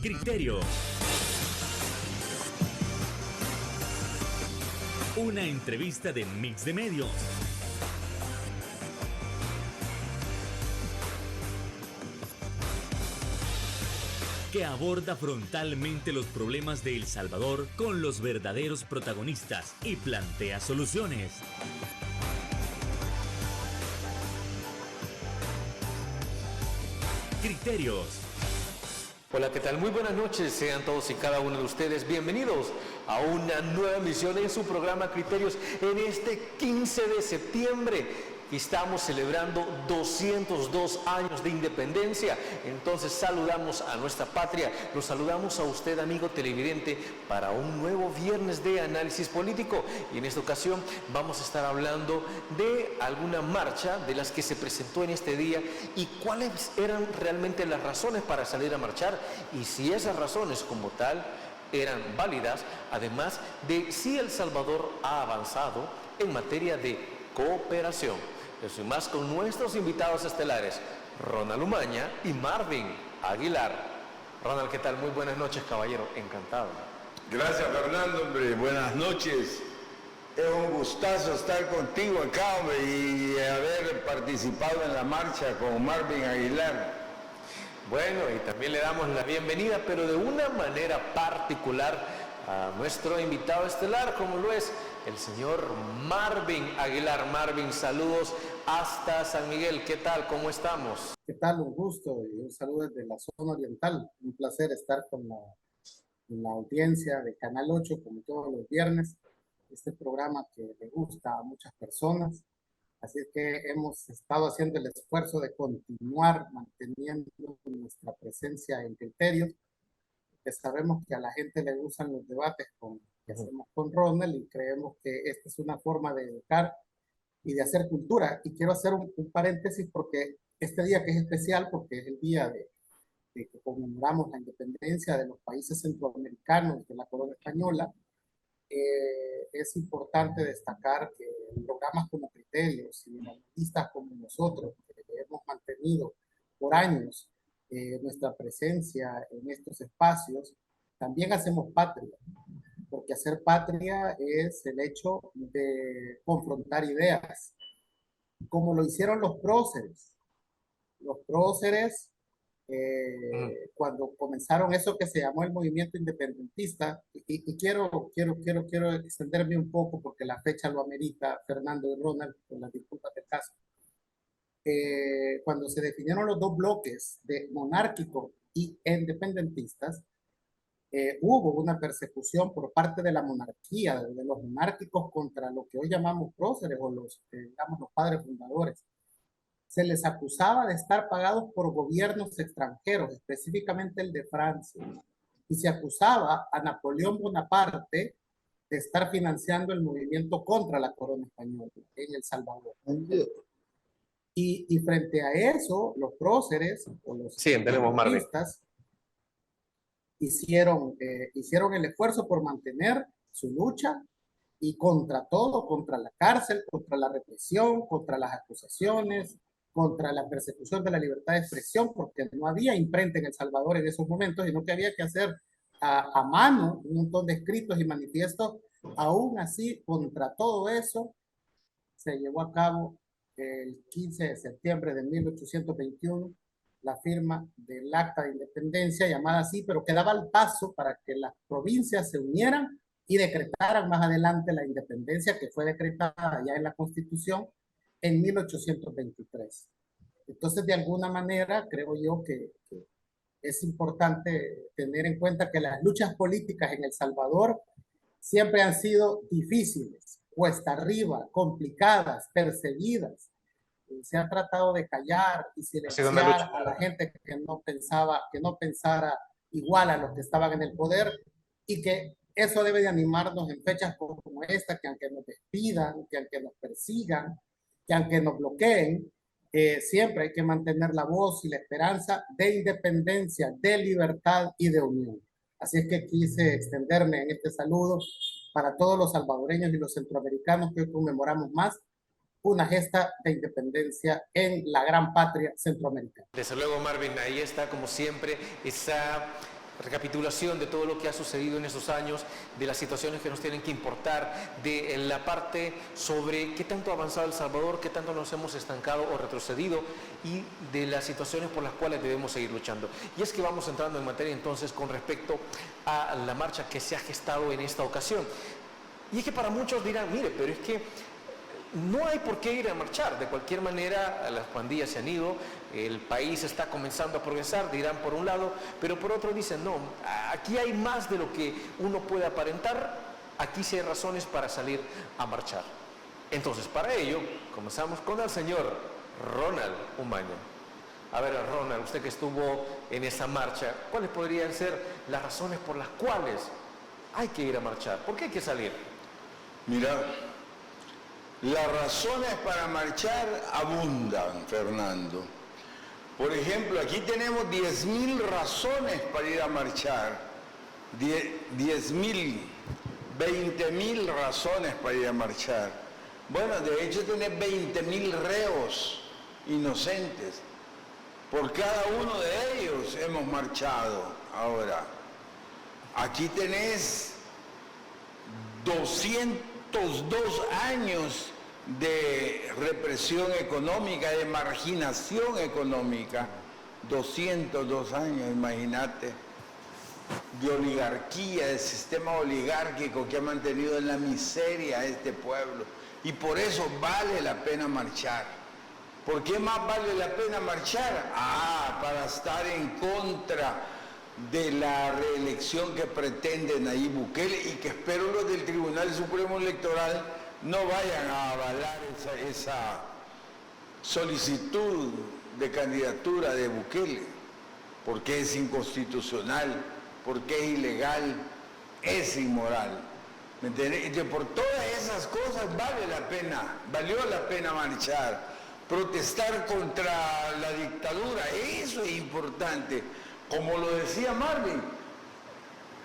Criterio. Una entrevista de Mix de Medios. Que aborda frontalmente los problemas de El Salvador con los verdaderos protagonistas y plantea soluciones. Criterios. Hola, ¿qué tal? Muy buenas noches, sean todos y cada uno de ustedes bienvenidos a una nueva emisión en su programa Criterios en este 15 de septiembre. Estamos celebrando 202 años de independencia, entonces saludamos a nuestra patria, los saludamos a usted, amigo televidente, para un nuevo viernes de análisis político. Y en esta ocasión vamos a estar hablando de alguna marcha de las que se presentó en este día y cuáles eran realmente las razones para salir a marchar y si esas razones como tal eran válidas, además de si El Salvador ha avanzado en materia de cooperación. Eso y más con nuestros invitados estelares, Ronald Umaña y Marvin Aguilar. Ronald, ¿qué tal? Muy buenas noches, caballero. Encantado. Gracias, Fernando, hombre. Buenas noches. Es un gustazo estar contigo acá, hombre, y haber participado en la marcha con Marvin Aguilar. Bueno, y también le damos la bienvenida, pero de una manera particular, a nuestro invitado estelar, como lo es el señor Marvin Aguilar. Marvin, saludos hasta San Miguel. ¿Qué tal? ¿Cómo estamos? ¿Qué tal? Un gusto y un saludo desde la zona oriental. Un placer estar con la audiencia de Canal 8, como todos los viernes. Este programa que le gusta a muchas personas. Así que hemos estado haciendo el esfuerzo de continuar manteniendo nuestra presencia en Criterios, que sabemos que a la gente le gustan los debates que hacemos con Ronald y creemos que esta es una forma de educar y de hacer cultura. Y quiero hacer un paréntesis porque este día que es especial, porque es el día de que conmemoramos la independencia de los países centroamericanos de la corona española, es importante destacar que programas como Criterios y analistas como nosotros, que hemos mantenido por años nuestra presencia en estos espacios, también hacemos patria, porque hacer patria es el hecho de confrontar ideas, como lo hicieron los próceres. Los próceres, cuando comenzaron eso que se llamó el movimiento independentista, y quiero extenderme un poco porque la fecha lo amerita, Fernando y Ronald, con las disculpas del caso. Cuando se definieron los dos bloques de monárquicos y independentistas, hubo una persecución por parte de la monarquía, de los monárquicos contra lo que hoy llamamos próceres o digamos, los padres fundadores. Se les acusaba de estar pagados por gobiernos extranjeros, específicamente el de Francia, y se acusaba a Napoleón Bonaparte de estar financiando el movimiento contra la corona española en El Salvador. Y frente a eso, los próceres o los anarquistas hicieron el esfuerzo por mantener su lucha y contra todo, contra la cárcel, contra la represión, contra las acusaciones, contra la persecución de la libertad de expresión, porque no había imprenta en El Salvador en esos momentos, sino que había que hacer a mano un montón de escritos y manifiestos. Aún así, contra todo eso, se llevó a cabo el 15 de septiembre de 1821 la firma del Acta de Independencia, llamada así, pero que daba el paso para que las provincias se unieran y decretaran más adelante la independencia, que fue decretada ya en la Constitución en 1823. Entonces, de alguna manera, creo yo que es importante tener en cuenta que las luchas políticas en El Salvador siempre han sido difíciles, cuesta arriba, complicadas, perseguidas. Se ha tratado de callar y silenciar a la gente que no pensara igual a los que estaban en el poder, y que eso debe de animarnos en fechas como esta, que aunque nos despidan, que aunque nos persigan, que aunque nos bloqueen, siempre hay que mantener la voz y la esperanza de independencia, de libertad y de unión. Así es que quise extenderme en este saludo para todos los salvadoreños y los centroamericanos que hoy conmemoramos más una gesta de independencia en la gran patria centroamericana. Desde luego, Marvin, ahí está como siempre esa recapitulación de todo lo que ha sucedido en estos años, de las situaciones que nos tienen que importar, de la parte sobre qué tanto ha avanzado El Salvador, qué tanto nos hemos estancado o retrocedido y de las situaciones por las cuales debemos seguir luchando. Y es que vamos entrando en materia entonces con respecto a la marcha que se ha gestado en esta ocasión. Y es que para muchos dirán, mire, pero es que no hay por qué ir a marchar. De cualquier manera, las pandillas se han ido, el país está comenzando a progresar, dirán por un lado, pero por otro dicen, no, aquí hay más de lo que uno puede aparentar, aquí sí hay razones para salir a marchar. Entonces, para ello, comenzamos con el señor Ronald Umaña. A ver, Ronald, usted que estuvo en esa marcha, ¿cuáles podrían ser las razones por las cuales hay que ir a marchar? ¿Por qué hay que salir? Mira, las razones para marchar abundan, Fernando. Por ejemplo, aquí tenemos 10.000 razones para ir a marchar. 10.000, 20.000 razones para ir a marchar. Bueno, de hecho tenés 20.000 reos inocentes. Por cada uno de ellos hemos marchado. Ahora, aquí tenés 202 años de represión económica, de marginación económica, 202 años, imagínate, de oligarquía, de sistema oligárquico que ha mantenido en la miseria a este pueblo. Y por eso vale la pena marchar. ¿Por qué más vale la pena marchar? Para estar en contra de la reelección que pretende Nayib Bukele y que espero los del Tribunal Supremo Electoral no vayan a avalar esa solicitud de candidatura de Bukele, porque es inconstitucional, porque es ilegal, es inmoral. ¿Me entiendes? Y que por todas esas cosas valió la pena marchar, protestar contra la dictadura, eso es importante. Como lo decía Marvin,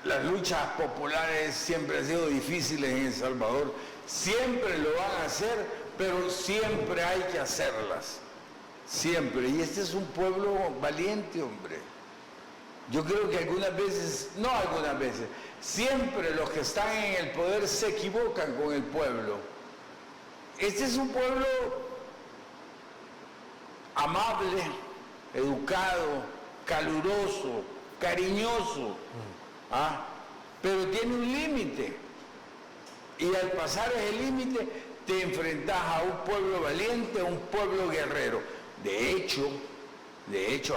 las luchas populares siempre han sido difíciles en El Salvador, siempre lo van a hacer, pero siempre hay que hacerlas, siempre. Y este es un pueblo valiente, hombre. Yo creo que algunas veces, siempre los que están en el poder se equivocan con el pueblo. Este es un pueblo amable, educado, caluroso, cariñoso, pero tiene un límite. Y al pasar ese límite te enfrentas a un pueblo valiente, a un pueblo guerrero. De hecho,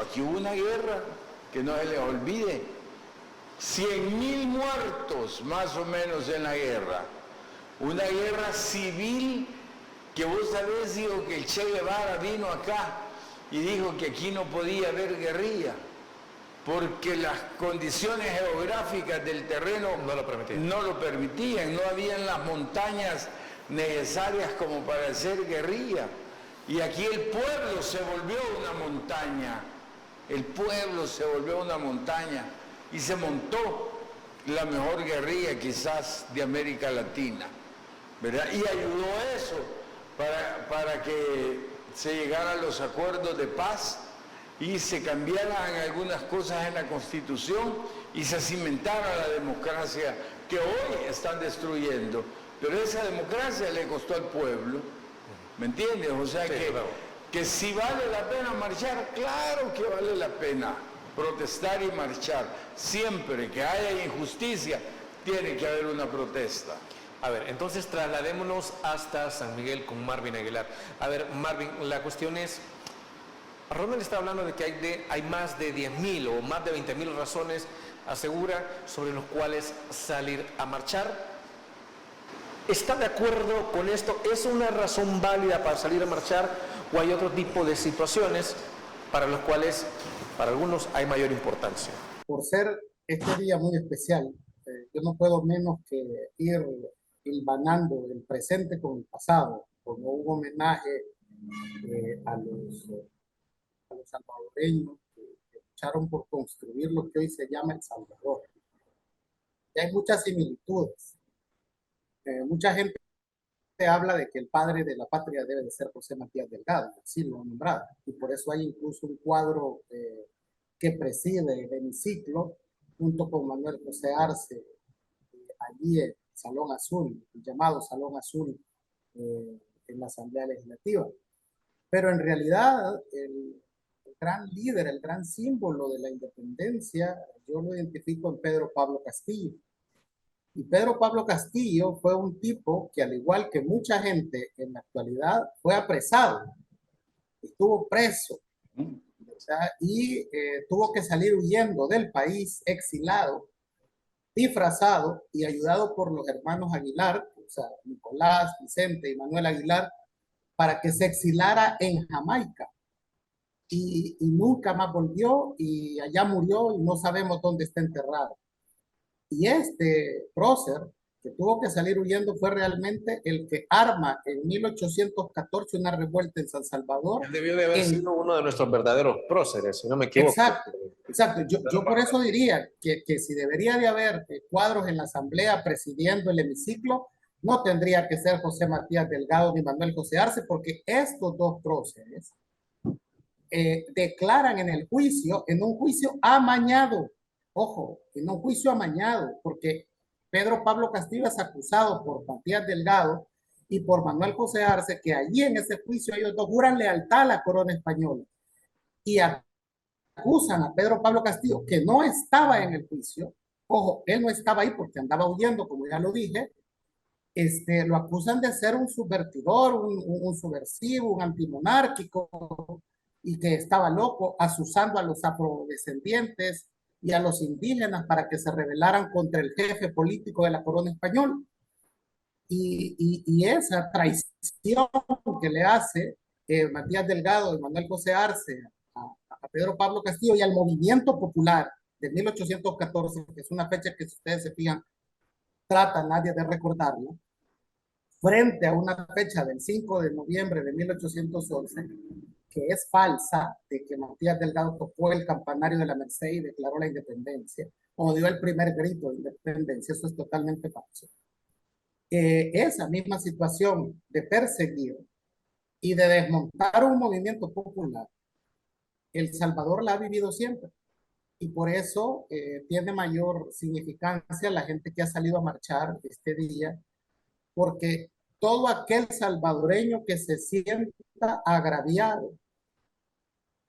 aquí hubo una guerra, que no se les olvide, 100.000 muertos más o menos en la guerra. Una guerra civil que vos sabés, digo, que el Che Guevara vino acá y dijo que aquí no podía haber guerrilla, porque las condiciones geográficas del terreno no lo permitían, no habían las montañas necesarias como para hacer guerrilla. Y aquí el pueblo se volvió una montaña, y se montó la mejor guerrilla quizás de América Latina, ¿verdad? Y ayudó eso para que se llegaran a los acuerdos de paz y se cambiaran algunas cosas en la Constitución y se cimentara la democracia que hoy están destruyendo. Pero esa democracia le costó al pueblo, ¿me entiendes? O sea, sí, que si vale la pena marchar, claro que vale la pena protestar y marchar. Siempre que haya injusticia, tiene que haber una protesta. A ver, entonces trasladémonos hasta San Miguel con Marvin Aguilar. A ver, Marvin, la cuestión es, Ronald está hablando de que hay más de 10.000 o más de 20.000 razones, asegura, sobre los cuales salir a marchar. ¿Está de acuerdo con esto? ¿Es una razón válida para salir a marchar o hay otro tipo de situaciones para las cuales para algunos hay mayor importancia? Por ser este día muy especial, yo no puedo menos que ir hilvanando el presente con el pasado, como un homenaje a los salvadoreños que lucharon por construir lo que hoy se llama El Salvador. Y hay muchas similitudes. Mucha gente habla de que el padre de la patria debe de ser José Matías Delgado, así lo han nombrado, y por eso hay incluso un cuadro que preside el hemiciclo junto con Manuel José Arce, allí en Salón Azul, el llamado Salón Azul, en la Asamblea Legislativa. Pero en realidad el gran líder, el gran símbolo de la independencia, yo lo identifico en Pedro Pablo Castillo. Y Pedro Pablo Castillo fue un tipo que, al igual que mucha gente en la actualidad, fue apresado, estuvo preso, y tuvo que salir huyendo del país, exilado, disfrazado y ayudado por los hermanos Aguilar, o sea, Nicolás, Vicente y Manuel Aguilar, para que se exilara en Jamaica. Y nunca más volvió, y allá murió y no sabemos dónde está enterrado. Y este prócer que tuvo que salir huyendo fue realmente el que arma en 1814 una revuelta en San Salvador. Él debió de haber sido uno de nuestros verdaderos próceres, si no me equivoco. Exacto, exacto. Yo por eso diría que si debería de haber cuadros en la Asamblea presidiendo el hemiciclo, no tendría que ser José Matías Delgado ni Manuel José Arce, porque estos dos próceres declaran en el juicio, en un juicio amañado, ojo, en un juicio amañado, porque Pedro Pablo Castillo es acusado por Matías Delgado y por Manuel José Arce, que allí en ese juicio ellos dos juran lealtad a la corona española y acusan a Pedro Pablo Castillo, que no estaba en el juicio. Ojo, él no estaba ahí porque andaba huyendo, como ya lo dije. Lo acusan de ser un subvertidor, un subversivo, un antimonárquico, y que estaba loco, asusando a los afrodescendientes y a los indígenas para que se rebelaran contra el jefe político de la corona española. Y esa traición que le hace Matías Delgado y Manuel José Arce a Pedro Pablo Castillo y al movimiento popular de 1814, que es una fecha que, si ustedes se fijan, trata nadie de recordarlo, frente a una fecha del 5 de noviembre de 1811, que es falsa, de que Matías Delgado tocó el campanario de la Merced y declaró la independencia, o dio el primer grito de independencia. Eso es totalmente falso. Esa misma situación de perseguir y de desmontar un movimiento popular, El Salvador la ha vivido siempre. Y por eso tiene mayor significancia la gente que ha salido a marchar este día, porque todo aquel salvadoreño que se sienta agraviado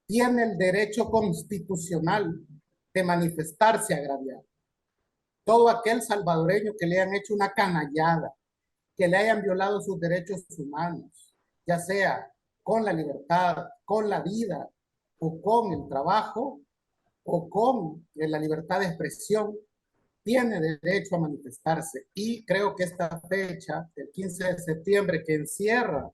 tiene el derecho constitucional de manifestarse agraviado. Todo aquel salvadoreño que le hayan hecho una canallada, que le hayan violado sus derechos humanos, ya sea con la libertad, con la vida, o con el trabajo, o con la libertad de expresión, tiene derecho a manifestarse. Y creo que esta fecha, el 15 de septiembre, que encierra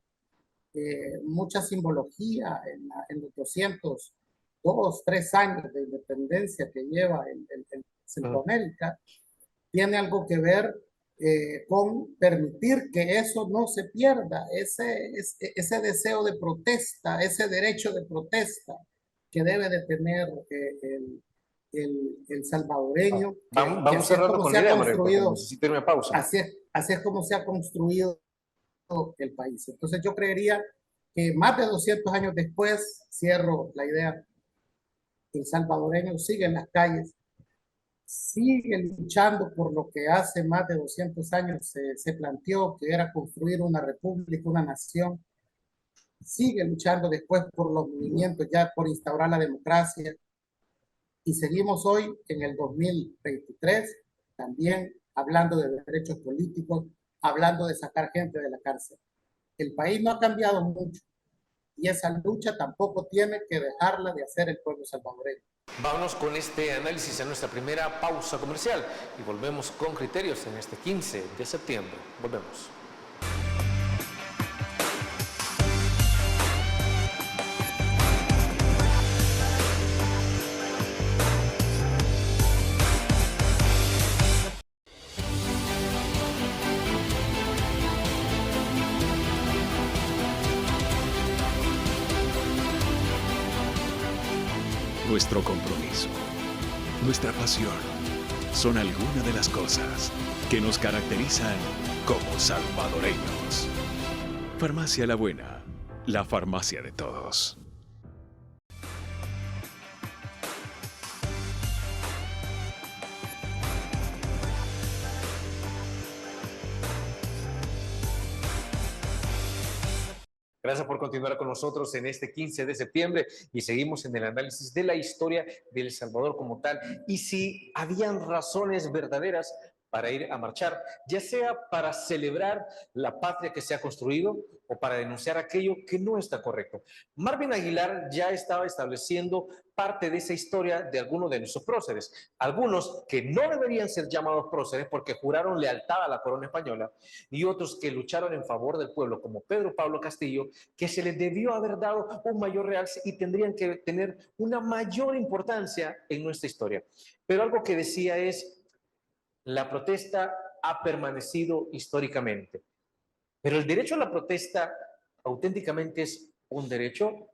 mucha simbología en los 202, 3 años de independencia que lleva el Centroamérica, tiene algo que ver con permitir que eso no se pierda, ese deseo de protesta, ese derecho de protesta que debe de tener el salvadoreño. Vamos cerrando con la idea, porque necesito irme a pausa. Así es como se ha construido el país. Entonces yo creería que más de 200 años después, cierro la idea, el salvadoreño sigue en las calles, sigue luchando por lo que hace más de 200 años se planteó, que era construir una república, una nación. Sigue luchando después por los movimientos, ya por instaurar la democracia. Y seguimos hoy en el 2023 también hablando de derechos políticos, hablando de sacar gente de la cárcel. El país no ha cambiado mucho y esa lucha tampoco tiene que dejarla de hacer el pueblo salvadoreño. Vámonos con este análisis a nuestra primera pausa comercial y volvemos con criterios en este 15 de septiembre. Volvemos. Nuestro compromiso, nuestra pasión, son algunas de las cosas que nos caracterizan como salvadoreños. Farmacia La Buena, la farmacia de todos. Gracias por continuar con nosotros en este 15 de septiembre y seguimos en el análisis de la historia de El Salvador como tal y si habían razones verdaderas para ir a marchar, ya sea para celebrar la patria que se ha construido o para denunciar aquello que no está correcto. Marvin Aguilar ya estaba estableciendo parte de esa historia de algunos de nuestros próceres, algunos que no deberían ser llamados próceres porque juraron lealtad a la corona española y otros que lucharon en favor del pueblo, como Pedro Pablo Castillo, que se les debió haber dado un mayor realce y tendrían que tener una mayor importancia en nuestra historia. Pero algo que decía es, la protesta ha permanecido históricamente, pero el derecho a la protesta auténticamente es un derecho,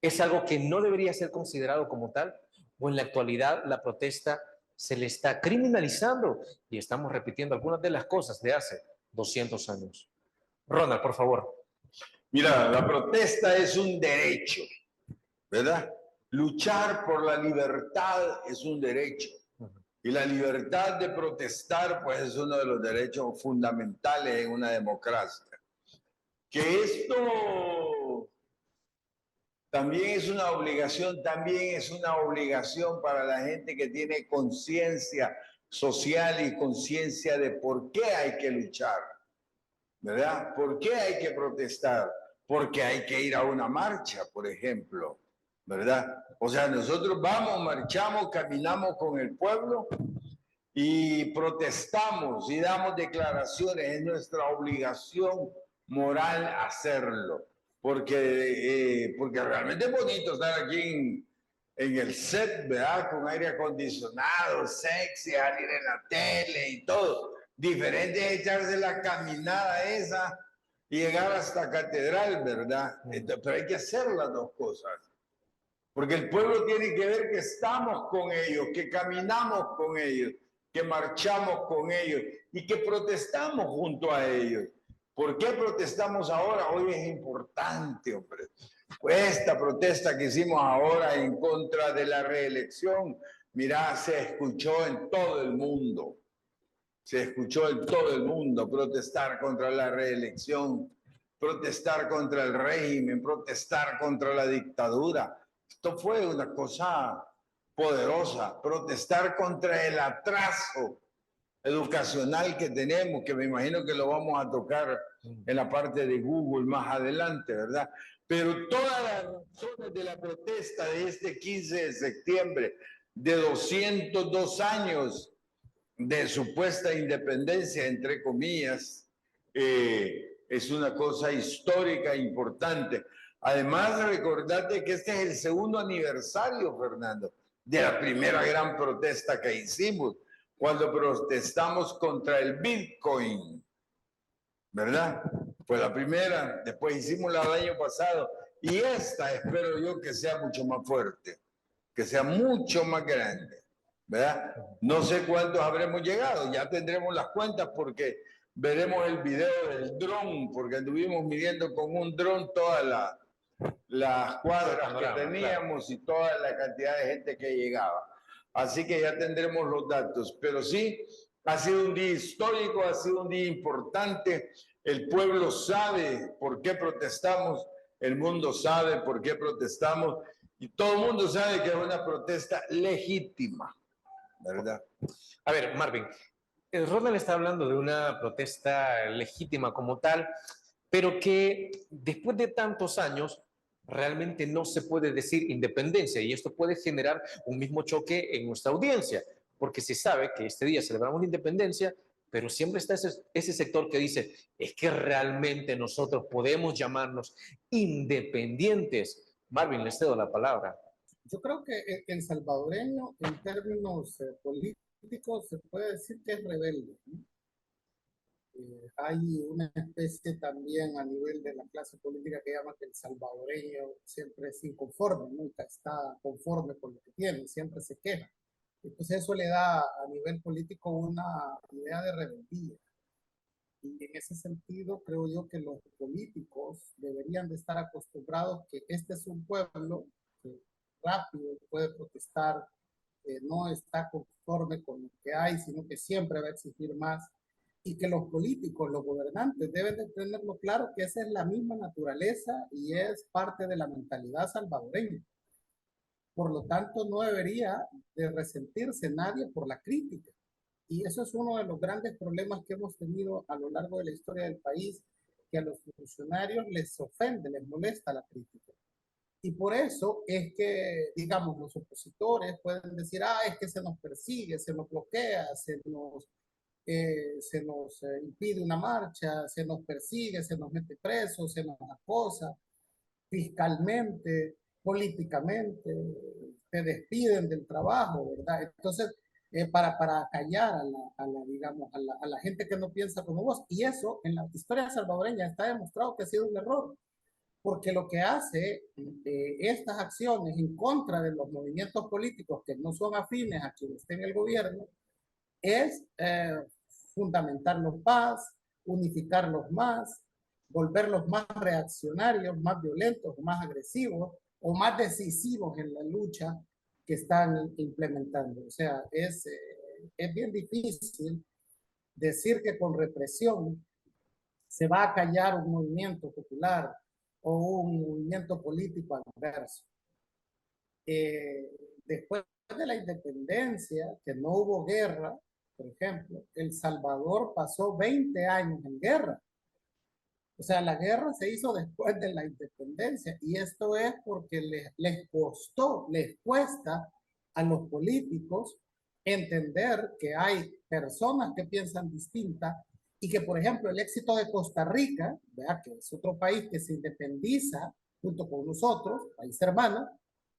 es algo que no debería ser considerado como tal, o en la actualidad la protesta se le está criminalizando y estamos repitiendo algunas de las cosas de hace 200 años. Ronald, por favor. Mira, la protesta es un derecho, ¿verdad? Luchar por la libertad es un derecho. Y la libertad de protestar, pues, es uno de los derechos fundamentales en una democracia. Que esto también es una obligación para la gente que tiene conciencia social y conciencia de por qué hay que luchar, ¿verdad? ¿Por qué hay que protestar? Porque hay que ir a una marcha, por ejemplo, ¿verdad? O sea, nosotros vamos, marchamos, caminamos con el pueblo y protestamos y damos declaraciones. Es nuestra obligación moral hacerlo, porque realmente es bonito estar aquí en el set, ¿verdad? Con aire acondicionado, sexy, salir en la tele y todo. Diferente es echarse la caminada esa y llegar hasta Catedral, ¿verdad? Pero hay que hacer las dos cosas. Porque el pueblo tiene que ver que estamos con ellos, que caminamos con ellos, que marchamos con ellos y que protestamos junto a ellos. ¿Por qué protestamos ahora? Hoy es importante, hombre. Pues esta protesta que hicimos ahora en contra de la reelección, mira, se escuchó en todo el mundo. Se escuchó en todo el mundo protestar contra la reelección, protestar contra el régimen, protestar contra la dictadura. Esto fue una cosa poderosa, protestar contra el atraso educacional que tenemos, que me imagino que lo vamos a tocar en la parte de Google más adelante, ¿verdad? Pero todas las razones de la protesta de este 15 de septiembre, de 202 años de supuesta independencia, entre comillas, es una cosa histórica e importante. Además, recordate que este es el segundo aniversario, Fernando, de la primera gran protesta que hicimos, cuando protestamos contra el Bitcoin, ¿verdad? Fue la primera, después hicimos la del año pasado, y esta espero yo que sea mucho más fuerte, que sea mucho más grande, ¿verdad? No sé cuántos habremos llegado, ya tendremos las cuentas porque veremos el video del dron, porque anduvimos midiendo con un dron todas las cuadras que teníamos y toda la cantidad de gente que llegaba. Así que ya tendremos los datos, pero sí, ha sido un día histórico, ha sido un día importante. El pueblo sabe por qué protestamos, el mundo sabe por qué protestamos y todo el mundo sabe que es una protesta legítima, ¿verdad? A ver, Marvin, Ronald está hablando de una protesta legítima como tal, pero que después de tantos años realmente no se puede decir independencia y esto puede generar un mismo choque en nuestra audiencia, porque se sabe que este día celebramos la independencia, pero siempre está ese sector que dice, es que realmente nosotros podemos llamarnos independientes. Marvin, les cedo la palabra. Yo creo que el salvadoreño, en términos políticos, se puede decir que es rebelde, ¿no? Hay una especie también a nivel de la clase política que llama que el salvadoreño siempre es inconforme, nunca está conforme con lo que tiene, siempre se queja. Entonces eso le da a nivel político una idea de rebeldía. Y en ese sentido creo yo que los políticos deberían de estar acostumbrados que este es un pueblo que rápido puede protestar, que no está conforme con lo que hay, sino que siempre va a exigir más. y que los políticos, los gobernantes deben de tenerlo claro que esa es la misma naturaleza y es parte de la mentalidad salvadoreña. Por lo tanto, no debería de resentirse nadie por la crítica. Y eso es uno de los grandes problemas que hemos tenido a lo largo de la historia del país, que a los funcionarios les ofende, les molesta la crítica. Y por eso es que, digamos, los opositores pueden decir, es que se nos persigue, se nos bloquea, se nos impide una marcha, se nos persigue, se nos mete preso, se nos acosa fiscalmente, políticamente, te despiden del trabajo, ¿verdad? Entonces, para callar digamos, a la gente que no piensa como vos. Y eso en la historia salvadoreña está demostrado que ha sido un error, porque lo que hace estas acciones en contra de los movimientos políticos que no son afines a quien esté en el gobierno es fundamentarlos más, unificarlos más, volverlos más reaccionarios, más violentos, más agresivos o más decisivos en la lucha que están implementando. O sea, es bien difícil decir que con represión se va a callar un movimiento popular o un movimiento político adverso. Después de la independencia, que no hubo guerra, por ejemplo, El Salvador pasó 20 años en guerra. O sea, la guerra se hizo después de la independencia y esto es porque les cuesta a los políticos entender que hay personas que piensan distintas y que, por ejemplo, el éxito de Costa Rica, ¿verdad?, que es otro país que se independiza junto con nosotros, país hermano,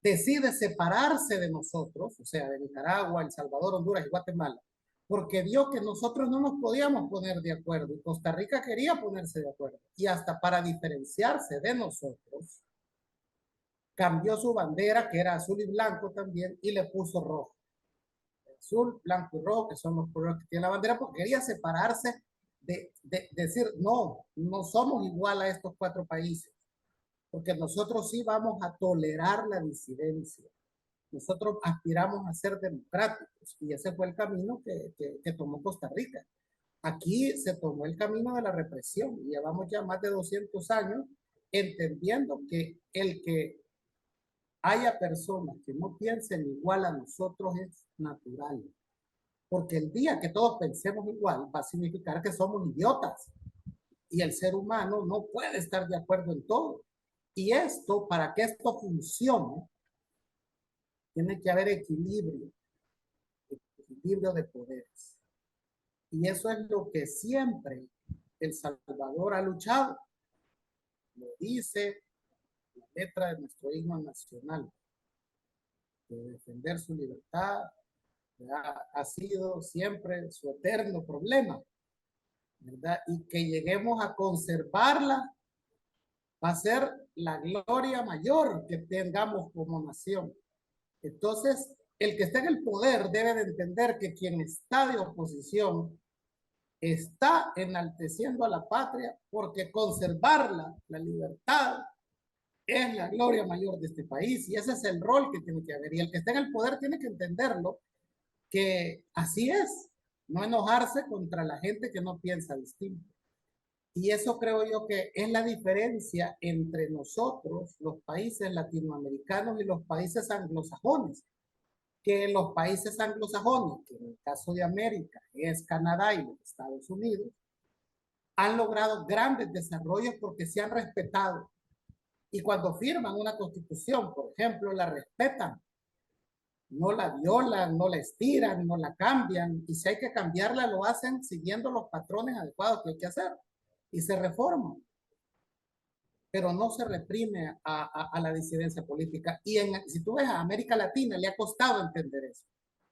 decide separarse de nosotros, o sea, de Nicaragua, El Salvador, Honduras y Guatemala, porque vio que nosotros no nos podíamos poner de acuerdo y Costa Rica quería ponerse de acuerdo. Y hasta para diferenciarse de nosotros, cambió su bandera, que era azul y blanco también, y le puso rojo. Azul, blanco y rojo, que son los colores que tiene la bandera, porque quería separarse de decir, no somos igual a estos 4 países, porque nosotros sí vamos a tolerar la disidencia. Nosotros aspiramos a ser democráticos y ese fue el camino que tomó Costa Rica. Aquí se tomó el camino de la represión y llevamos ya más de 200 años entendiendo que el que haya personas que no piensen igual a nosotros es natural. Porque el día que todos pensemos igual va a significar que somos idiotas y el ser humano no puede estar de acuerdo en todo. Y esto, para que esto funcione, tiene que haber equilibrio de poderes. Y eso es lo que siempre El Salvador ha luchado. Lo dice la letra de nuestro himno nacional. De defender su libertad ha sido siempre su eterno problema, ¿verdad? Y que lleguemos a conservarla va a ser la gloria mayor que tengamos como nación. Entonces, el que está en el poder debe de entender que quien está de oposición está enalteciendo a la patria porque conservarla, la libertad, es la gloria mayor de este país y ese es el rol que tiene que haber. Y el que está en el poder tiene que entenderlo, que así es, no enojarse contra la gente que no piensa distinto. Y eso creo yo que es la diferencia entre nosotros, los países latinoamericanos y los países anglosajones. Que en los países anglosajones, que en el caso de América es Canadá y los Estados Unidos, han logrado grandes desarrollos porque se han respetado. Y cuando firman una constitución, por ejemplo, la respetan. No la violan, no la estiran, no la cambian. Y si hay que cambiarla, lo hacen siguiendo los patrones adecuados que hay que hacer. Y se reforma. Pero no se reprime a la disidencia política. Y si tú ves a América Latina, le ha costado entender eso.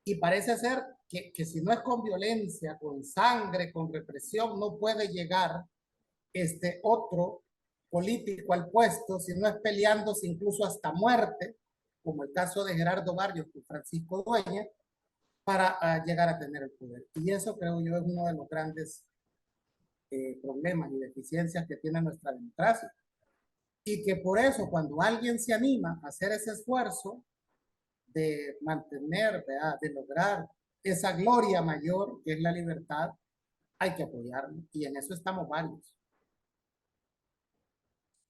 Y parece ser que si no es con violencia, con sangre, con represión, no puede llegar otro político al puesto, si no es peleándose incluso hasta muerte, como el caso de Gerardo Barrios con Francisco Dueñas, para llegar a tener el poder. Y eso creo yo es uno de los grandes problemas y deficiencias que tiene nuestra democracia. Y que por eso cuando alguien se anima a hacer ese esfuerzo de mantener, ¿verdad?, de lograr esa gloria mayor que es la libertad, hay que apoyarlo y en eso estamos varios.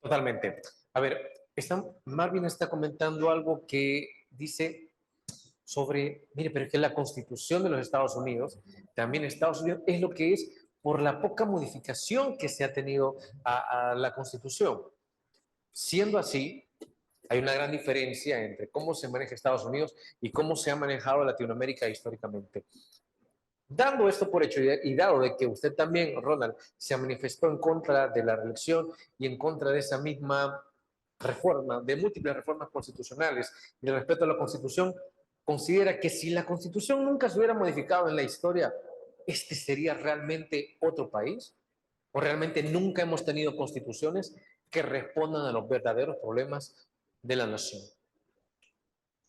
Totalmente. A ver, Marvin está comentando algo que dice sobre, mire, pero es que la Constitución de los Estados Unidos, también Estados Unidos es lo que es por la poca modificación que se ha tenido a la Constitución. Siendo así, hay una gran diferencia entre cómo se maneja Estados Unidos y cómo se ha manejado Latinoamérica históricamente. Dando esto por hecho y dado de que usted también, Ronald, se manifestó en contra de la reelección y en contra de esa misma reforma, de múltiples reformas constitucionales y el respeto a la Constitución, considera que si la Constitución nunca se hubiera modificado en la historia, ¿este sería realmente otro país? ¿O realmente nunca hemos tenido constituciones que respondan a los verdaderos problemas de la nación?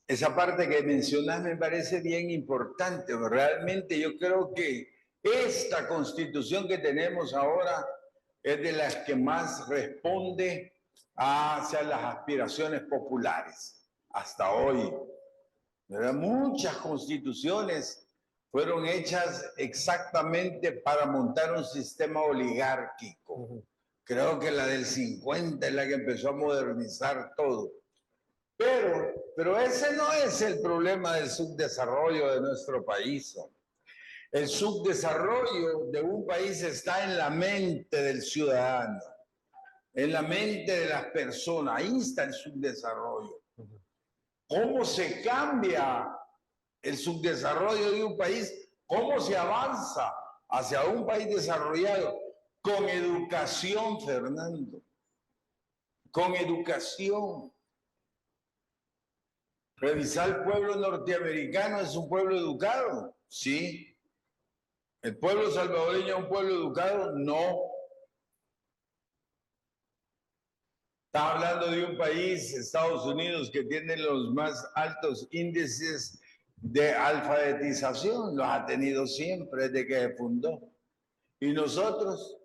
Esa parte que mencionas me parece bien importante. Realmente yo creo que esta constitución que tenemos ahora es de las que más responde hacia las aspiraciones populares hasta hoy. ¿Verdad? Muchas constituciones fueron hechas exactamente para montar un sistema oligárquico. Creo que la del 50 es la que empezó a modernizar todo. Pero ese no es el problema del subdesarrollo de nuestro país. El subdesarrollo de un país está en la mente del ciudadano, en la mente de las personas. Ahí está el subdesarrollo. ¿Cómo se cambia el subdesarrollo de un país? ¿Cómo se avanza hacia un país desarrollado? Con educación, Fernando. Con educación. Revisar el pueblo norteamericano, ¿es un pueblo educado? Sí. ¿El pueblo salvadoreño es un pueblo educado? No. Está hablando de un país, Estados Unidos, que tiene los más altos índices de alfabetización. Los ha tenido siempre desde que se fundó. Y nosotros,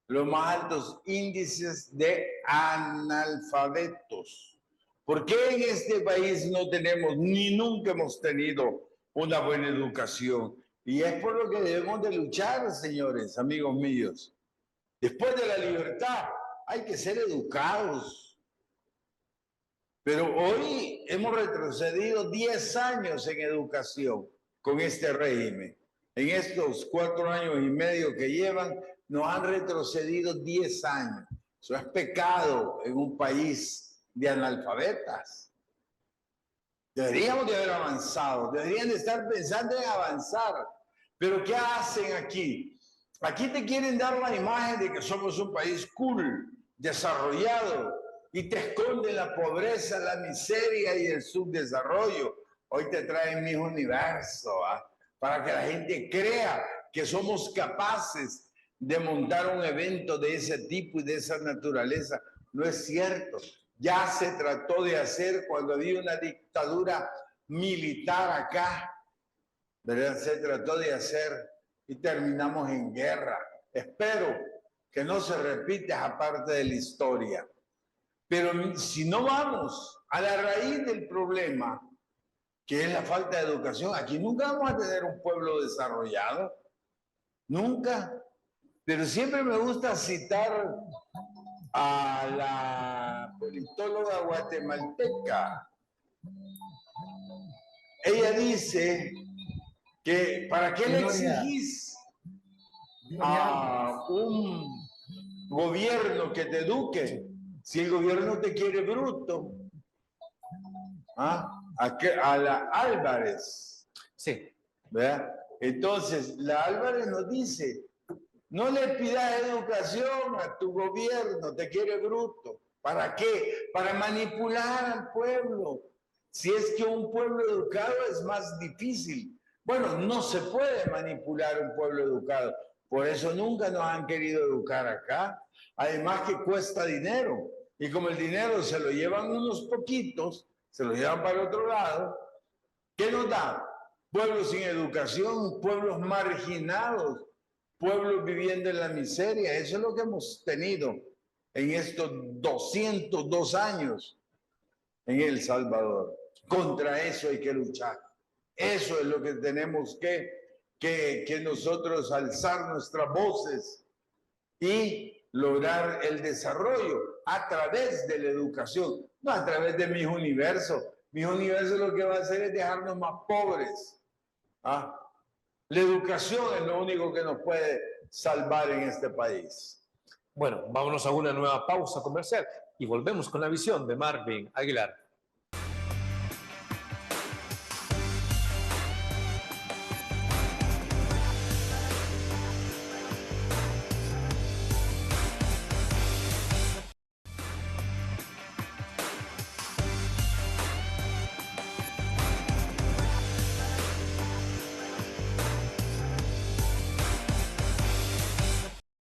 los más altos índices de analfabetos. ¿Por qué en este país no tenemos, ni nunca hemos tenido una buena educación? Y es por lo que debemos de luchar, señores, amigos míos. Después de la libertad, hay que ser educados. Pero hoy hemos retrocedido 10 años en educación con este régimen. En estos 4 años y medio que llevan, nos han retrocedido 10 años. Eso es pecado en un país de analfabetas. Deberíamos de haber avanzado, deberían de estar pensando en avanzar. Pero ¿qué hacen aquí? Aquí te quieren dar la imagen de que somos un país cool, desarrollado, y te esconden la pobreza, la miseria y el subdesarrollo. Hoy te traen mis universo, para que la gente crea que somos capaces de montar un evento de ese tipo y de esa naturaleza. No es cierto. Ya se trató de hacer cuando había una dictadura militar acá, ¿verdad? Se trató de hacer y terminamos en guerra. Espero que no se repita esa parte de la historia. Pero si no vamos a la raíz del problema, que es la falta de educación, aquí nunca vamos a tener un pueblo desarrollado. Nunca. Pero siempre me gusta citar a la politóloga guatemalteca. Ella dice que ¿para qué le exigís a un gobierno que te eduque si el gobierno te quiere bruto? A la Álvarez. Sí. ¿Verdad? Entonces, la Álvarez nos dice: no le pidas educación a tu gobierno, te quiere bruto. ¿Para qué? Para manipular al pueblo. Si es que un pueblo educado es más difícil. Bueno, no se puede manipular un pueblo educado. Por eso nunca nos han querido educar acá. Además que cuesta dinero. Y como el dinero se lo llevan unos poquitos, se lo llevan para el otro lado, ¿qué nos da? Pueblos sin educación, pueblos marginados, pueblos viviendo en la miseria. Eso es lo que hemos tenido en estos 202 años en El Salvador. Contra eso hay que luchar. Eso es lo que tenemos que que nosotros alzar nuestras voces y lograr el desarrollo a través de la educación, no a través de mis universos. Mis universos lo que va a hacer es dejarnos más pobres. ¿Ah? La educación es lo único que nos puede salvar en este país. Bueno, vámonos a una nueva pausa comercial y volvemos con la visión de Marvin Aguilar.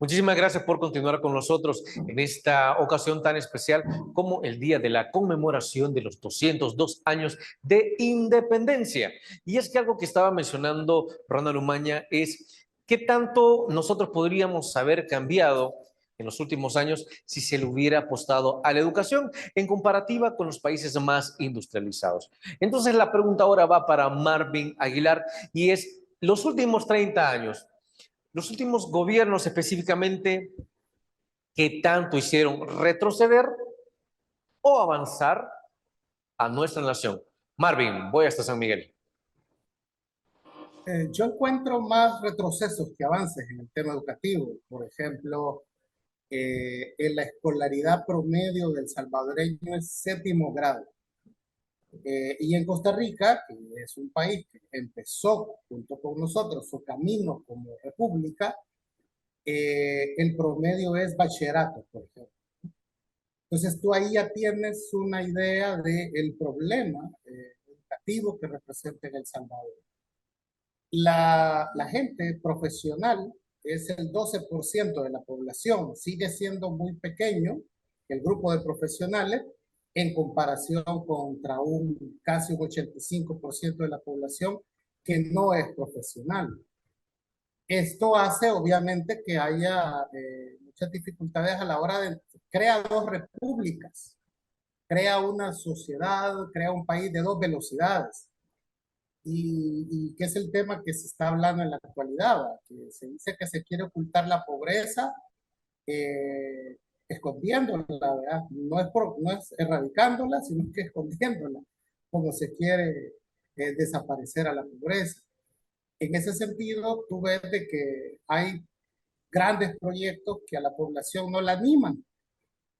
Muchísimas gracias por continuar con nosotros en esta ocasión tan especial como el día de la conmemoración de los 202 años de independencia. Y es que algo que estaba mencionando Ronald Umaña es qué tanto nosotros podríamos haber cambiado en los últimos años si se le hubiera apostado a la educación en comparativa con los países más industrializados. Entonces la pregunta ahora va para Marvin Aguilar y es, los últimos 30 años, los últimos gobiernos específicamente, ¿qué tanto hicieron retroceder o avanzar a nuestra nación? Marvin, voy hasta San Miguel. Yo encuentro más retrocesos que avances en el tema educativo. Por ejemplo, en la escolaridad promedio del salvadoreño es 7º grado. Y en Costa Rica, que es un país que empezó junto con nosotros su camino como república, el promedio es bachillerato, por ejemplo. Entonces tú ahí ya tienes una idea del problema educativo que representa en El Salvador. La gente profesional es el 12% de la población, sigue siendo muy pequeño el grupo de profesionales, en comparación contra un casi un 85% de la población que no es profesional. Esto hace obviamente que haya muchas dificultades a la hora de crear 2 repúblicas, crea una sociedad, crea un país de 2 velocidades. Y que es el tema que se está hablando en la actualidad, ¿verdad? Que se dice que se quiere ocultar la pobreza, escondiéndola, ¿verdad? No es erradicándola, sino que escondiéndola, como se quiere desaparecer a la pobreza. En ese sentido, tú ves de que hay grandes proyectos que a la población no la animan,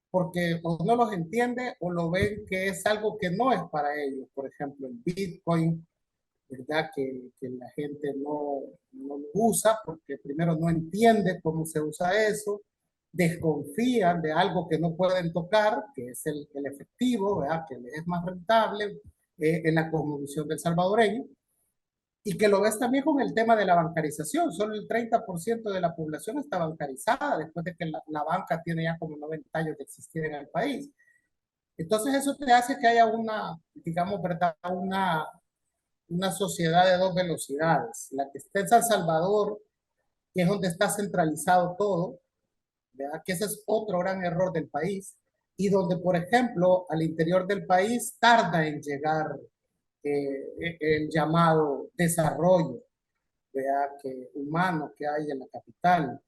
porque o no los entiende o lo ven que es algo que no es para ellos. Por ejemplo, el Bitcoin, ¿verdad? Que la gente no lo usa porque primero no entiende cómo se usa eso, desconfían de algo que no pueden tocar, que es el efectivo, ¿verdad? Que les es más rentable en la cosmovisión del salvadoreño, y que lo ves también con el tema de la bancarización. Solo el 30% de la población está bancarizada, después de que la banca tiene ya como 90 años de existir en el país. Entonces eso te hace que haya digamos, ¿verdad? Una sociedad de 2 velocidades. La que está en San Salvador, que es donde está centralizado todo, ¿verdad? Que ese es otro gran error del país, y donde, por ejemplo, al interior del país tarda en llegar el llamado desarrollo, ¿verdad? Humano que hay en la capital.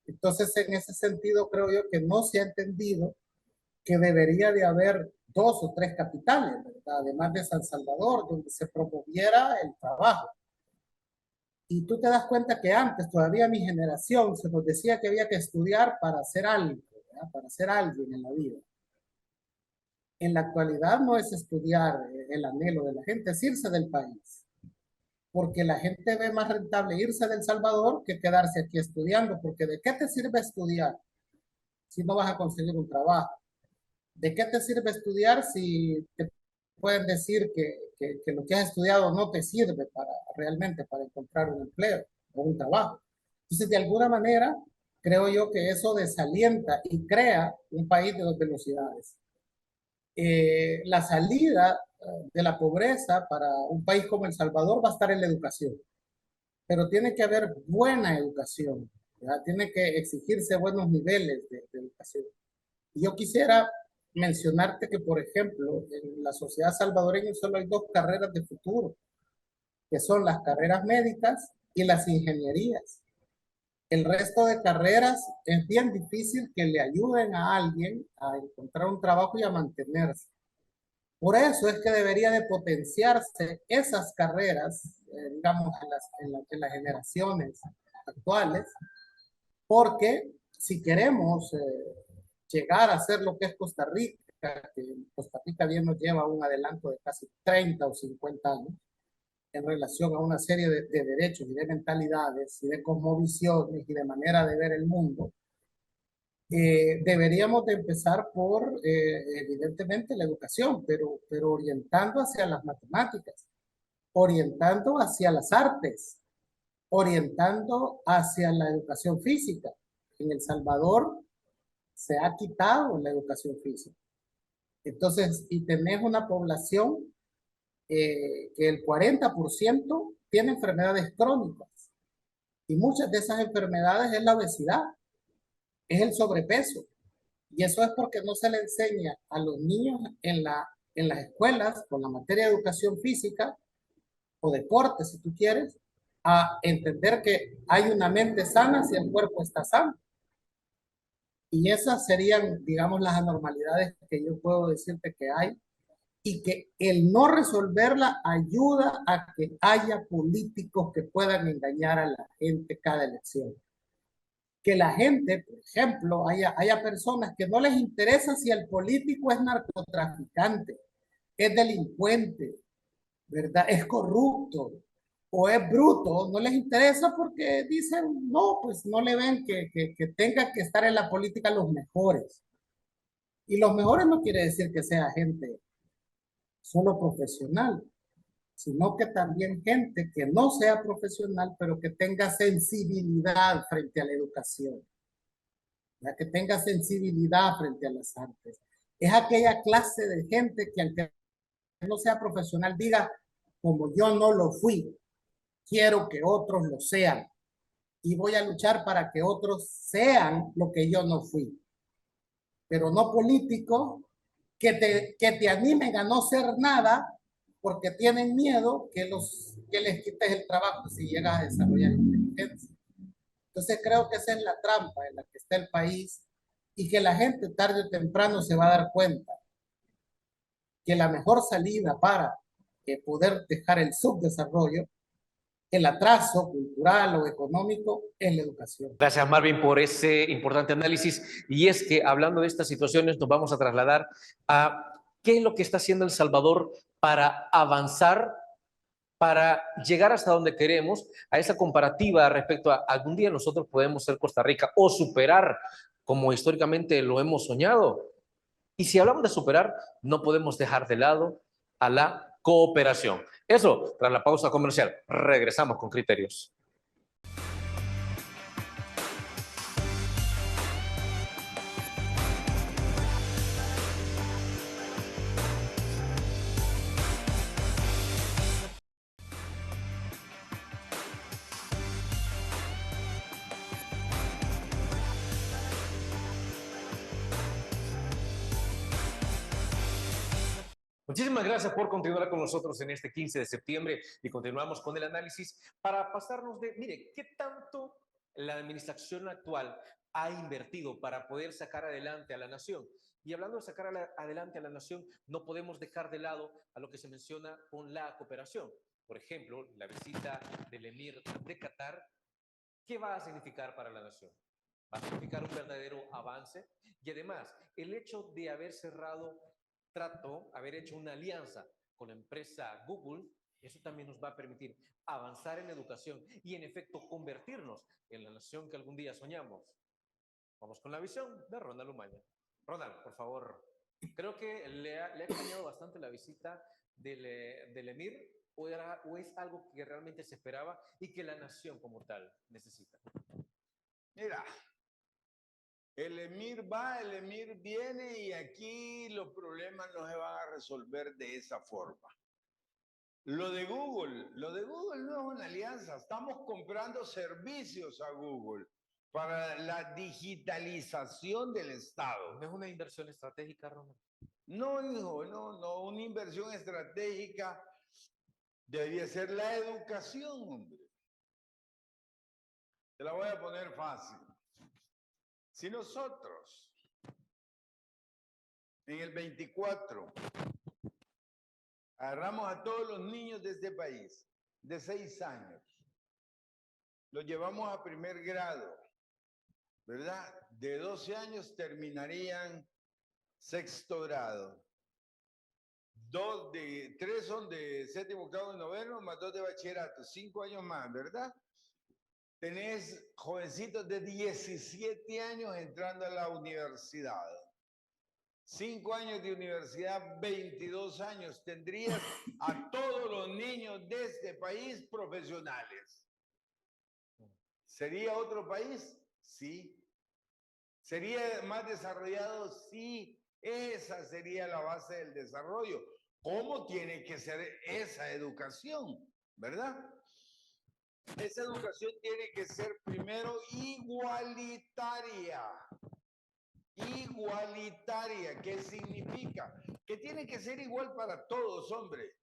Entonces, en ese sentido, creo yo que no se ha entendido que debería de haber 2 o 3 capitales, ¿verdad? Además de San Salvador, donde se promoviera el trabajo. Y tú te das cuenta que antes, todavía mi generación, se nos decía que había que estudiar para hacer algo, ¿verdad? Para ser alguien en la vida. En la actualidad no es estudiar el anhelo de la gente, es irse del país. Porque la gente ve más rentable irse de El Salvador que quedarse aquí estudiando, porque ¿de qué te sirve estudiar si no vas a conseguir un trabajo? ¿De qué te sirve estudiar si te pueden decir que lo que has estudiado no te sirve realmente para encontrar un empleo o un trabajo? Entonces, de alguna manera, creo yo que eso desalienta y crea un país de 2 velocidades. La salida de la pobreza para un país como El Salvador va a estar en la educación, pero tiene que haber buena educación, ¿verdad? Tiene que exigirse buenos niveles de educación. Y yo quisiera mencionarte que, por ejemplo, en la sociedad salvadoreña solo hay 2 carreras de futuro, que son las carreras médicas y las ingenierías. El resto de carreras es bien difícil que le ayuden a alguien a encontrar un trabajo y a mantenerse. Por eso es que debería de potenciarse esas carreras, digamos, en las generaciones actuales, porque si queremos llegar a ser lo que es Costa Rica, que Costa Rica bien nos lleva a un adelanto de casi 30 o 50 años en relación a una serie de derechos y de mentalidades y de cosmovisiones y de manera de ver el mundo, deberíamos de empezar por, evidentemente, la educación, pero orientando hacia las matemáticas, orientando hacia las artes, orientando hacia la educación física. En El Salvador se ha quitado la educación física. Entonces, y tenés una población que el 40% tiene enfermedades crónicas. Y muchas de esas enfermedades es la obesidad, es el sobrepeso. Y eso es porque no se le enseña a los niños en las escuelas, con la materia de educación física o deporte, si tú quieres, a entender que hay una mente sana si el cuerpo está sano. Y esas serían, digamos, las anormalidades que yo puedo decirte que hay y que el no resolverla ayuda a que haya políticos que puedan engañar a la gente cada elección. Que la gente, por ejemplo, haya personas que no les interesa si el político es narcotraficante, es delincuente, ¿verdad? Es corrupto o es bruto, no les interesa porque dicen, no, pues no le ven que tenga que estar en la política los mejores. Y los mejores no quiere decir que sea gente solo profesional, sino que también gente que no sea profesional, pero que tenga sensibilidad frente a la educación, ya que tenga sensibilidad frente a las artes. Es aquella clase de gente que aunque no sea profesional diga, como yo no lo fui, quiero que otros lo sean y voy a luchar para que otros sean lo que yo no fui. Pero no políticos que te animen a no ser nada porque tienen miedo que les quites el trabajo si llegas a desarrollar inteligencia. Entonces creo que esa es la trampa en la que está el país y que la gente tarde o temprano se va a dar cuenta que la mejor salida para poder dejar el subdesarrollo, el atraso cultural o económico, es la educación. Gracias, Marvin, por ese importante análisis. Y es que hablando de estas situaciones, nos vamos a trasladar a qué es lo que está haciendo El Salvador para avanzar, para llegar hasta donde queremos, a esa comparativa respecto a algún día nosotros podemos ser Costa Rica o superar como históricamente lo hemos soñado. Y si hablamos de superar, no podemos dejar de lado a la cooperación. Eso, tras la pausa comercial, regresamos con criterios. Muchísimas gracias por continuar con nosotros en este 15 de septiembre y continuamos con el análisis para pasarnos de, mire, ¿qué tanto la administración actual ha invertido para poder sacar adelante a la nación? Y hablando de sacar adelante a la nación, no podemos dejar de lado a lo que se menciona con la cooperación. Por ejemplo, la visita del emir de Qatar, ¿qué va a significar para la nación? Va a significar un verdadero avance y además el hecho de haber cerrado trato, haber hecho una alianza con la empresa Google, eso también nos va a permitir avanzar en educación y en efecto convertirnos en la nación que algún día soñamos. Vamos con la visión de Ronald Umaña. Ronald, por favor, creo que le ha extrañado bastante la visita del emir o es algo que realmente se esperaba y que la nación como tal necesita. Mira, el emir va, el emir viene y aquí los problemas no se van a resolver de esa forma. Lo de Google no es una alianza, estamos comprando servicios a Google para la digitalización del Estado. ¿No es una inversión estratégica, Ronald? No, hijo, no, una inversión estratégica debería ser la educación, hombre. Te la voy a poner fácil. Si nosotros en el 24 agarramos a todos los niños de este país de 6 años, los llevamos a primer grado, ¿verdad? De 12 años terminarían sexto grado. 3 son de séptimo, octavo y noveno, más 2 de bachillerato, 5 años más, ¿verdad? Tenés jovencitos de 17 años entrando a la universidad. 5 años de universidad, 22 años. Tendrías a todos los niños de este país profesionales. ¿Sería otro país? Sí. ¿Sería más desarrollado? Sí. Esa sería la base del desarrollo. ¿Cómo tiene que ser esa educación? ¿Verdad? Esa educación tiene que ser primero igualitaria. Igualitaria, ¿qué significa? Que tiene que ser igual para todos, hombre.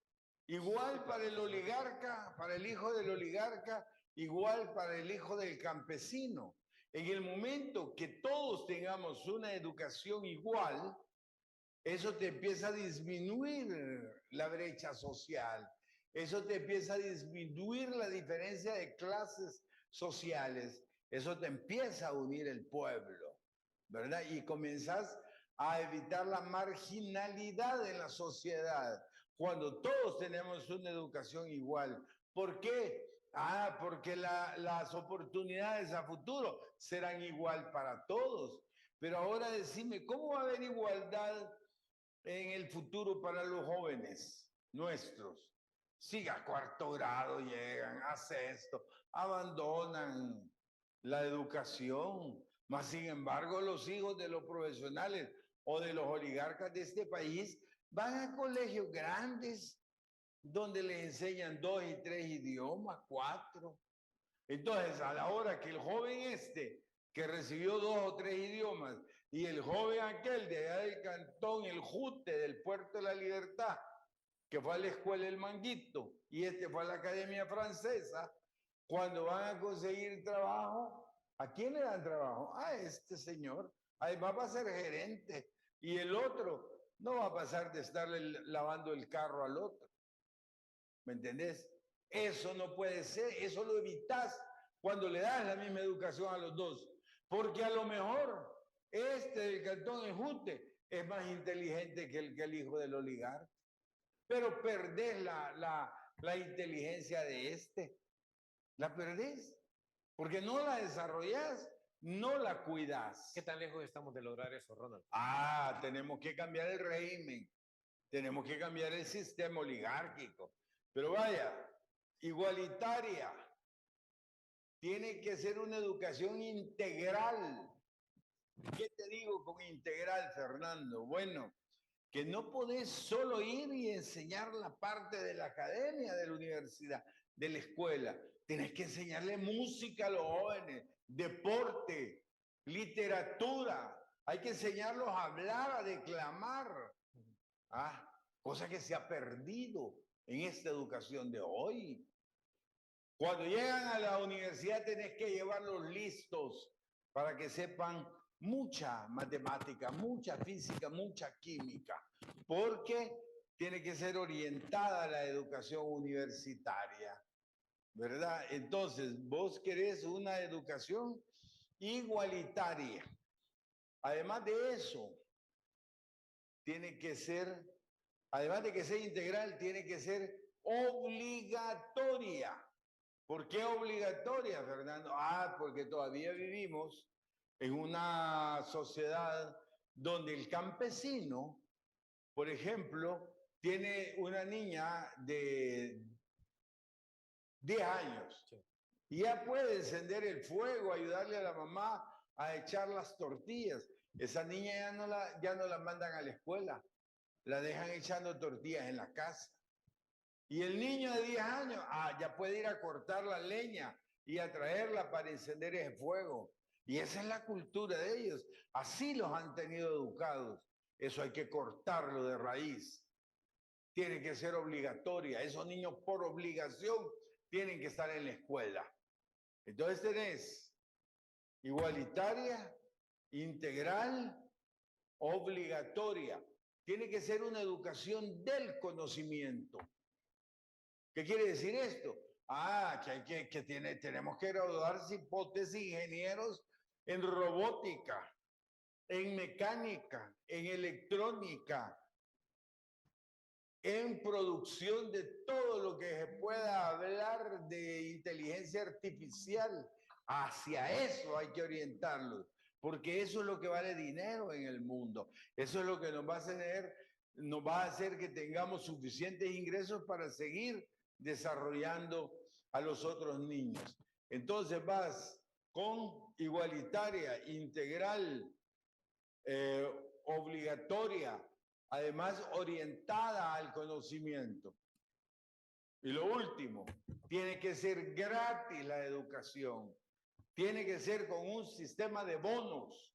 Igual para el oligarca, para el hijo del oligarca, igual para el hijo del campesino. En el momento que todos tengamos una educación igual, eso te empieza a disminuir la brecha social. Eso te empieza a disminuir la diferencia de clases sociales. Eso te empieza a unir el pueblo, ¿verdad? Y comenzás a evitar la marginalidad en la sociedad cuando todos tenemos una educación igual. ¿Por qué? Porque las oportunidades a futuro serán igual para todos. Pero ahora decime, ¿cómo va a haber igualdad en el futuro para los jóvenes nuestros? Si a cuarto grado llegan, a sexto, abandonan la educación. Mas, sin embargo, los hijos de los profesionales o de los oligarcas de este país van a colegios grandes donde les enseñan 2 y 3 idiomas, 4. Entonces, a la hora que el joven que recibió 2 o 3 idiomas, y el joven aquel de allá del cantón, el Jute, del Puerto de la Libertad, que fue a la escuela El Manguito, y fue a la Academia Francesa, cuando van a conseguir trabajo, ¿a quién le dan trabajo? A este señor. Además va a ser gerente. Y el otro no va a pasar de estarle lavando el carro al otro. ¿Me entendés? Eso no puede ser. Eso lo evitas cuando le das la misma educación a los dos. Porque a lo mejor del cantón Ejute es más inteligente que el hijo del oligarca. Pero perdés la inteligencia de la perdés, porque no la desarrollás, no la cuidás. ¿Qué tan lejos estamos de lograr eso, Ronald? Tenemos que cambiar el régimen, tenemos que cambiar el sistema oligárquico, pero vaya, igualitaria, tiene que ser una educación integral. ¿Qué te digo con integral, Fernando? Bueno, que no podés solo ir y enseñar la parte de la academia, de la universidad, de la escuela. Tenés que enseñarle música a los jóvenes, deporte, literatura. Hay que enseñarlos a hablar, a declamar. Cosa que se ha perdido en esta educación de hoy. Cuando llegan a la universidad tenés que llevarlos listos para que sepan mucha matemática, mucha física, mucha química, porque tiene que ser orientada a la educación universitaria, ¿verdad? Entonces, vos querés una educación igualitaria. Además de eso, tiene que ser, además de que sea integral, tiene que ser obligatoria. ¿Por qué obligatoria, Fernando? Porque todavía vivimos en una sociedad donde el campesino, por ejemplo, tiene una niña de 10 años y ya puede encender el fuego, ayudarle a la mamá a echar las tortillas. Esa niña ya no la mandan a la escuela, la dejan echando tortillas en la casa. Y el niño de 10 años, ya puede ir a cortar la leña y a traerla para encender ese fuego. Y esa es la cultura de ellos. Así los han tenido educados. Eso hay que cortarlo de raíz. Tiene que ser obligatoria. Esos niños por obligación tienen que estar en la escuela. Entonces tenés igualitaria, integral, obligatoria. Tiene que ser una educación del conocimiento. ¿Qué quiere decir esto? Tenemos que graduarse hipótesis ingenieros en robótica, en mecánica, en electrónica, en producción de todo lo que se pueda hablar de inteligencia artificial. Hacia eso hay que orientarlos, porque eso es lo que vale dinero en el mundo. Eso es lo que nos va a hacer que tengamos suficientes ingresos para seguir desarrollando a los otros niños. Entonces vas con igualitaria, integral, obligatoria, además orientada al conocimiento. Y lo último, tiene que ser gratis la educación. Tiene que ser con un sistema de bonos.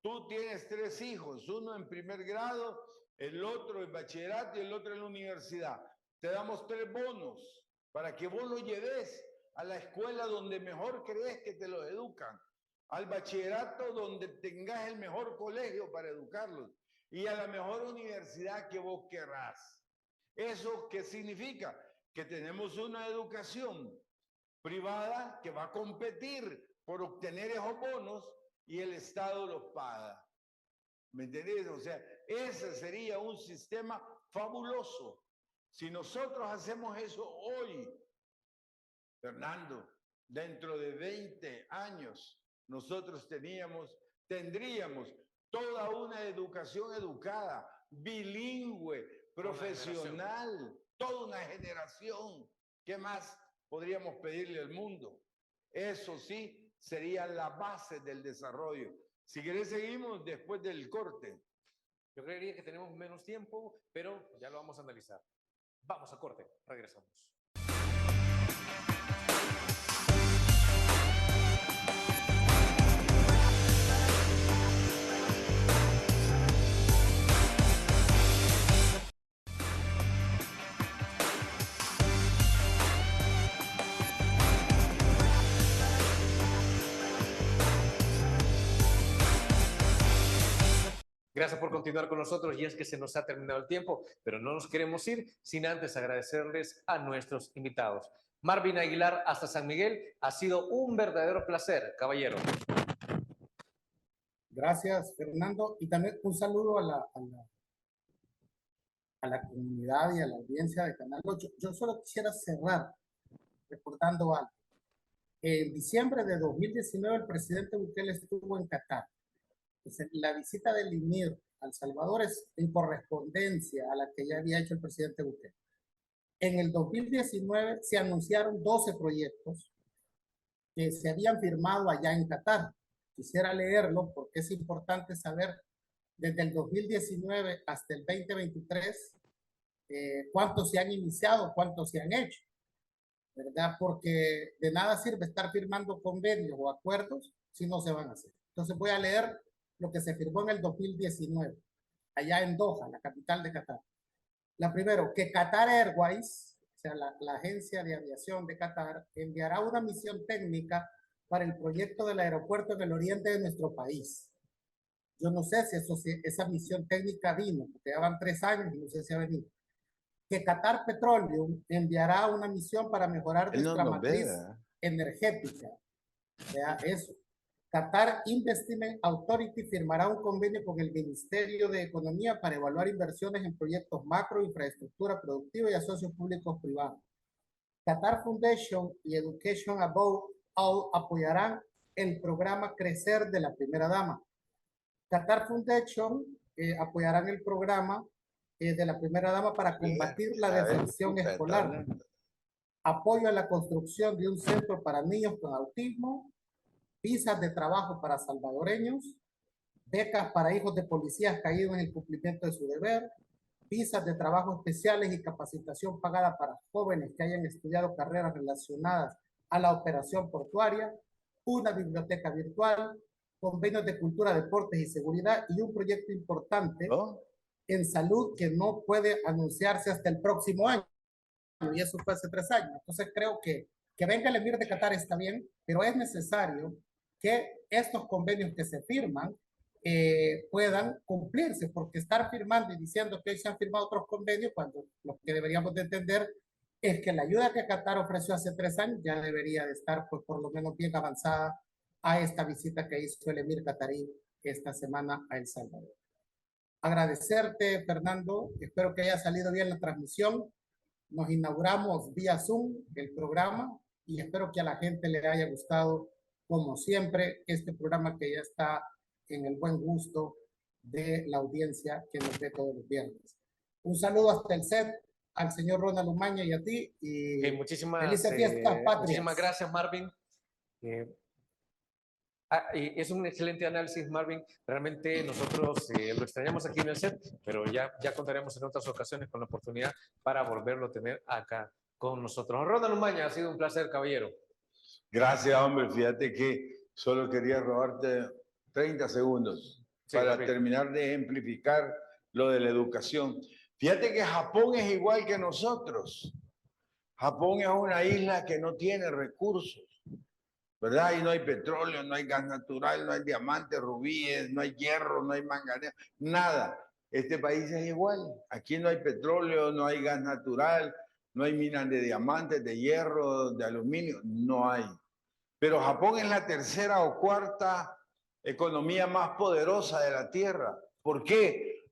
Tú tienes 3 hijos, uno en primer grado, el otro en bachillerato y el otro en la universidad. Te damos 3 bonos para que vos los lleves a la escuela donde mejor crees que te los educan, al bachillerato donde tengas el mejor colegio para educarlos y a la mejor universidad que vos querrás. ¿Eso qué significa? Que tenemos una educación privada que va a competir por obtener esos bonos y el Estado los paga. ¿Me entendés? O sea, ese sería un sistema fabuloso. Si nosotros hacemos eso hoy, Fernando, dentro de 20 años, nosotros tendríamos toda una educación educada, bilingüe, profesional, toda una generación. ¿Qué más podríamos pedirle al mundo? Eso sí, sería la base del desarrollo. Si querés, seguimos después del corte. Yo creería que tenemos menos tiempo, pero ya lo vamos a analizar. Vamos a corte, regresamos. Gracias por continuar con nosotros y es que se nos ha terminado el tiempo, pero no nos queremos ir sin antes agradecerles a nuestros invitados. Marvin Aguilar hasta San Miguel, ha sido un verdadero placer, caballero. Gracias, Fernando, y también un saludo a la comunidad y a la audiencia de Canal 8. Yo solo quisiera cerrar recordando algo. En diciembre de 2019 el presidente Bukele estuvo en Qatar. La visita del IMIR a El Salvador es en correspondencia a la que ya había hecho el presidente Bukele. En el 2019 se anunciaron 12 proyectos que se habían firmado allá en Qatar. Quisiera leerlo porque es importante saber desde el 2019 hasta el 2023 cuántos se han iniciado, cuántos se han hecho, ¿verdad? Porque de nada sirve estar firmando convenios o acuerdos si no se van a hacer. Entonces voy a leer lo que se firmó en el 2019, allá en Doha, la capital de Qatar. La primero, que Qatar Airways, o sea, la agencia de aviación de Qatar, enviará una misión técnica para el proyecto del aeropuerto en el oriente de nuestro país. Yo no sé si esa misión técnica vino, porque ya van 3 años y no sé si ha venido. Que Qatar Petroleum enviará una misión para mejorar nuestra matriz energética. Vea eso. Qatar Investment Authority firmará un convenio con el Ministerio de Economía para evaluar inversiones en proyectos macro, infraestructura productiva y asocios públicos privados. Qatar Foundation y Education Above All apoyarán el programa Crecer de la primera dama. Qatar Foundation apoyarán el programa de la primera dama para combatir la deserción escolar. Apoyo a la construcción de un centro para niños con autismo, visas de trabajo para salvadoreños, becas para hijos de policías caídos en el cumplimiento de su deber, visas de trabajo especiales y capacitación pagada para jóvenes que hayan estudiado carreras relacionadas a la operación portuaria, una biblioteca virtual, convenios de cultura, deportes y seguridad y un proyecto importante en salud que no puede anunciarse hasta el próximo año. Y eso fue hace 3 años. Entonces creo que venga el Emir de Qatar está bien, pero es necesario que estos convenios que se firman puedan cumplirse, porque estar firmando y diciendo que hoy se han firmado otros convenios, cuando lo que deberíamos de entender es que la ayuda que Qatar ofreció hace 3 años ya debería de estar pues, por lo menos bien avanzada a esta visita que hizo el emir qatarí esta semana a El Salvador. Agradecerte, Fernando, espero que haya salido bien la transmisión. Nos inauguramos vía Zoom el programa y espero que a la gente le haya gustado, como siempre, este programa que ya está en el buen gusto de la audiencia que nos ve todos los viernes. Un saludo hasta el set al señor Ronald Umaña y a ti. Y felices fiestas patrias. Muchísimas gracias, Marvin. Y es un excelente análisis, Marvin. Realmente nosotros lo extrañamos aquí en el set, pero ya contaremos en otras ocasiones con la oportunidad para volverlo a tener acá con nosotros. Ronald Umaña, ha sido un placer, caballero. Gracias, hombre. Fíjate que solo quería robarte 30 segundos para terminar de ejemplificar lo de la educación. Fíjate que Japón es igual que nosotros. Japón es una isla que no tiene recursos, ¿verdad? Y no hay petróleo, no hay gas natural, no hay diamantes, rubíes, no hay hierro, no hay manganesa, nada. Este país es igual. Aquí no hay petróleo, no hay gas natural, no hay minas de diamantes, de hierro, de aluminio, no hay. Pero Japón es la tercera o cuarta economía más poderosa de la Tierra. ¿Por qué?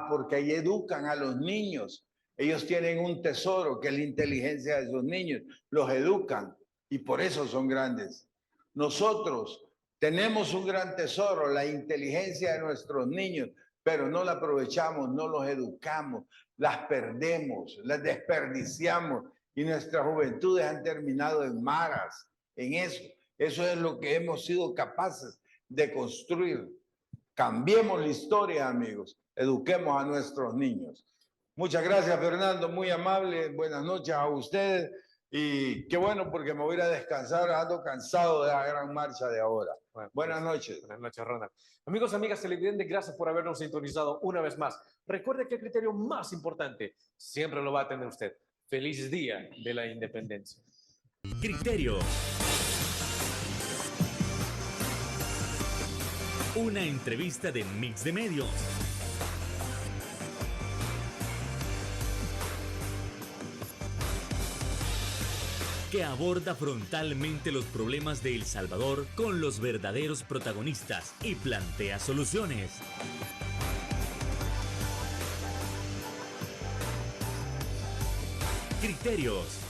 Porque ahí educan a los niños. Ellos tienen un tesoro que es la inteligencia de sus niños. Los educan y por eso son grandes. Nosotros tenemos un gran tesoro, la inteligencia de nuestros niños, pero no la aprovechamos, no los educamos, las perdemos, las desperdiciamos y nuestras juventudes han terminado en maras, en eso. Eso es lo que hemos sido capaces de construir. Cambiemos la historia, amigos. Eduquemos a nuestros niños. Muchas gracias, Fernando. Muy amable. Buenas noches a ustedes. Y qué bueno, porque me voy a ir a descansar. Ando cansado de la gran marcha de ahora. Bueno, buenas noches. Buenas noches, Ronald. Amigos, amigas televidentes, gracias por habernos sintonizado una vez más. Recuerde que el criterio más importante siempre lo va a tener usted. Feliz Día de la Independencia. Criterio. Una entrevista de Mix de Medios. Que aborda frontalmente los problemas de El Salvador con los verdaderos protagonistas y plantea soluciones. Criterios.